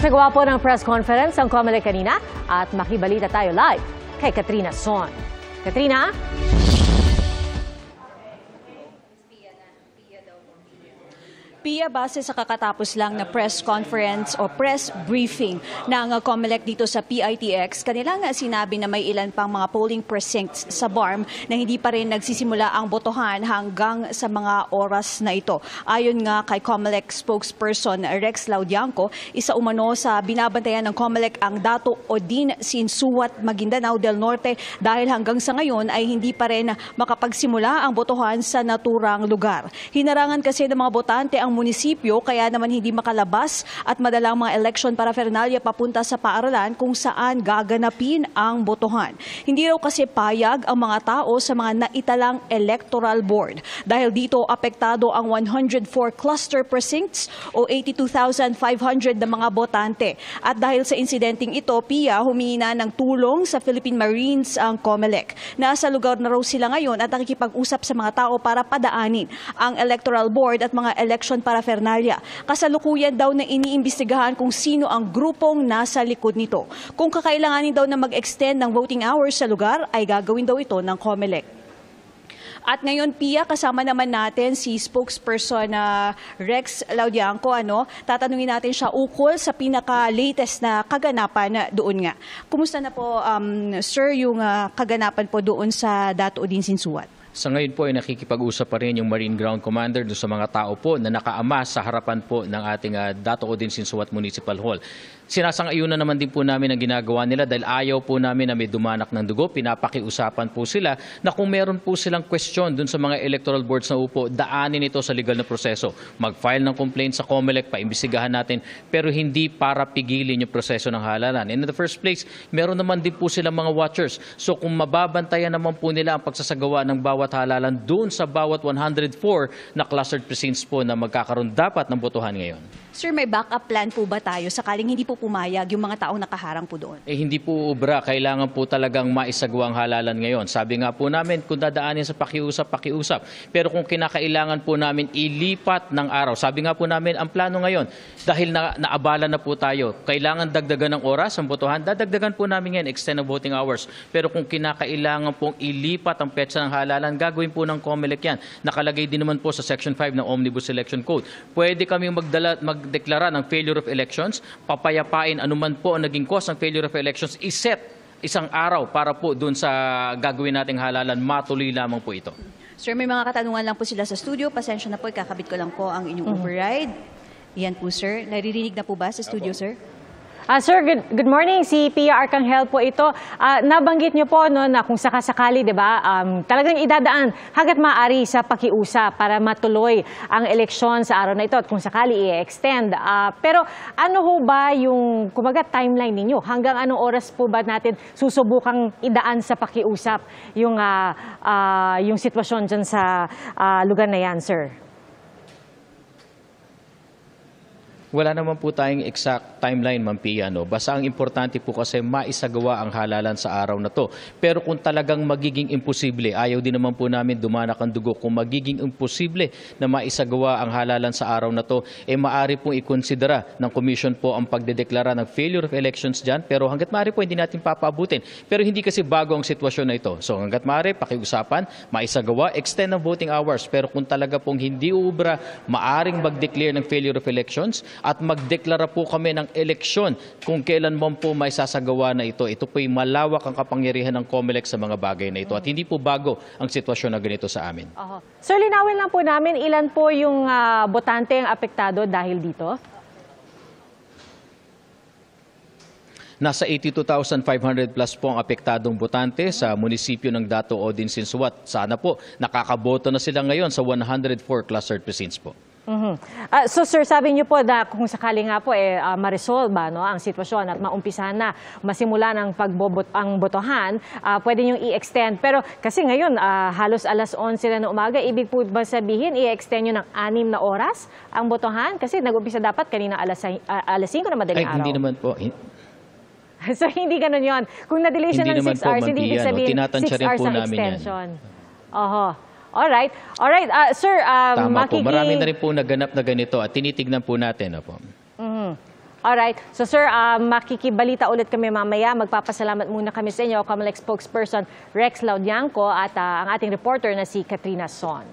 Nagawa po ng press conference ang COMELEC kanina at makibalita tayo live kay Katrina Son. Katrina? Pia, base sa kakatapos lang na press conference o press briefing ng COMELEC dito sa PITX, kanilang sinabi na may ilan pang mga polling precincts sa BARM na hindi pa rin nagsisimula ang botohan hanggang sa mga oras na ito. Ayon nga kay COMELEC spokesperson Rex Laudianco, isa umano sa binabantayan ng COMELEC ang Dato Odin Sinsuat, Maguindanao del Norte dahil hanggang sa ngayon ay hindi pa rin makapagsimula ang botohan sa naturang lugar. Hinarangan kasi ng mga botante ang munisipyo kaya naman hindi makalabas at madalang mga election paraphernalia papunta sa paaralan kung saan gaganapin ang botohan. Hindi raw kasi payag ang mga tao sa mga naitalang electoral board. Dahil dito apektado ang 104 cluster precincts o 82,500 na mga botante. At dahil sa insidenteng ito, Pia, humingi na ng tulong sa Philippine Marines ang COMELEC. Nasa lugar na raw sila ngayon at nakikipag-usap sa mga tao para padaanin ang electoral board at mga election paraphernalia. Kasalukuyan daw na iniimbestigahan kung sino ang grupong nasa likod nito. Kung kakailanganin daw na mag-extend ng voting hours sa lugar, ay gagawin daw ito ng COMELEC. At ngayon, Pia, kasama naman natin si spokesperson Rex Laudianco. Tatanungin natin siya ukol sa pinaka-latest na kaganapan doon nga. Kumusta na po, sir, yung kaganapan po doon sa Dato Odin Sinsuat? Sa ngayon po ay nakikipag-usap pa rin yung Marine Ground Commander doon sa mga tao po na nakaamas sa harapan po ng ating Dato Odin Sinsuat Municipal Hall. Sinasang-ayunan naman din po namin ang ginagawa nila dahil ayaw po namin na may dumanak ng dugo. Pinapakiusapan po sila na kung meron po silang question doon sa mga electoral boards na upo, daanin ito sa legal na proseso. Mag-file ng complaint sa COMELEC, paimbestigahan natin, pero hindi para pigilin yung proseso ng halalan. In the first place, meron naman din po silang mga watchers. So kung mababantayan naman po nila ang pagsasagawa ng bawat halalan doon sa bawat 104 na clustered precincts po na magkakaroon dapat ng botohan ngayon. Sir, may backup plan po ba tayo sakaling hindi po pumayag yung mga taong nakaharang po doon? Hindi po ubra. Kailangan po talagang maisagawa ang halalan ngayon. Sabi nga po namin, kung dadaanin sa pakiusap, pakiusap. Pero kung kinakailangan po namin ilipat ng araw, sabi nga po namin, ang plano ngayon, dahil naabala na po tayo, kailangan dagdagan ng oras ang botohan, dadagdagan po namin yan, extend ng voting hours. Pero kung kinakailangan pong ilipat ang petsa ng halalan, gagawin po ng COMELEC yan. Nakalagay din naman po sa Section 5 ng Omnibus Election Code. Pwede kaming magdeklara ng failure of elections, papayapain anuman po ang naging cause ng failure of elections, iset isang araw para po dun sa gagawin nating halalan, matuloy lamang po ito. Sir, may mga katanungan lang po sila sa studio. Pasensya na po, kakabit ko lang po ang inyong override. Yan po, sir. Naririnig na po ba sa studio, sir? Sir, good morning. Si Pia Arcangel po ito. Nabanggit niyo po na kung sakasakali, di ba, talagang idadaan hanggat maaari sa pakiusap para matuloy ang eleksyon sa araw na ito at kung sakali i-extend. Pero ano ho ba yung timeline ninyo? Hanggang anong oras po ba natin susubukang idaan sa pakiusap yung sitwasyon dyan sa lugar na yan, sir? Wala naman po tayong exact timeline, Ma'am Pia. Basta ang importante po kasi maisagawa ang halalan sa araw na to. Pero kung talagang magiging imposible, ayaw din naman po namin dumanak ang dugo. Kung magiging imposible na maisagawa ang halalan sa araw na to, maaari pong ikonsidera ng Commission po ang pagdedeklara ng failure of elections dyan. Pero hanggat maaari po, hindi natin papaabutin. Pero hindi kasi bago ang sitwasyon na ito. So hanggat maaari, pakiusapan, maisagawa, extend ang voting hours. Pero kung talaga pong hindi uubra, maaring mag-declare ng failure of elections, at magdeklara po kami ng eleksyon kung kailan mo po may sasagawa na ito. Ito po'y malawak ang kapangyarihan ng COMELEC sa mga bagay na ito. At hindi po bago ang sitwasyon na ganito sa amin. Sir, linawin lang po namin, ilan po yung botante ang apektado dahil dito? Nasa 82,500 plus po ang apektadong botante sa munisipyo ng Dato Odin Sinsuat. Sana po nakakaboto na sila ngayon sa 104 clustered precincts po. So sir, sabi niyo po na kung sakali nga po ma-resolve ang sitwasyon at maumpisahan na masimula ng ang botohan, pwede niyong i-extend. Pero kasi ngayon halos alas 11 na umaga, ibig po ba sabihin i-extend niyo ng 6 na oras ang botohan? Kasi nag-umpisa dapat kanina alas 5 na madaling araw. Hindi naman po. So hindi ganun yun. Kung na-delay siya ng 6 hours, hindi ibig sabihin 6 hours ang extension. Alright. Sir, tama po. Marami na rin po naganap na ganito at tinitignan po natin. Alright. So sir, makikibalita ulit kami mamaya. Magpapasalamat muna kami sa inyo, COMELEC spokesperson Rex Laudianco at ang ating reporter na si Katrina Son.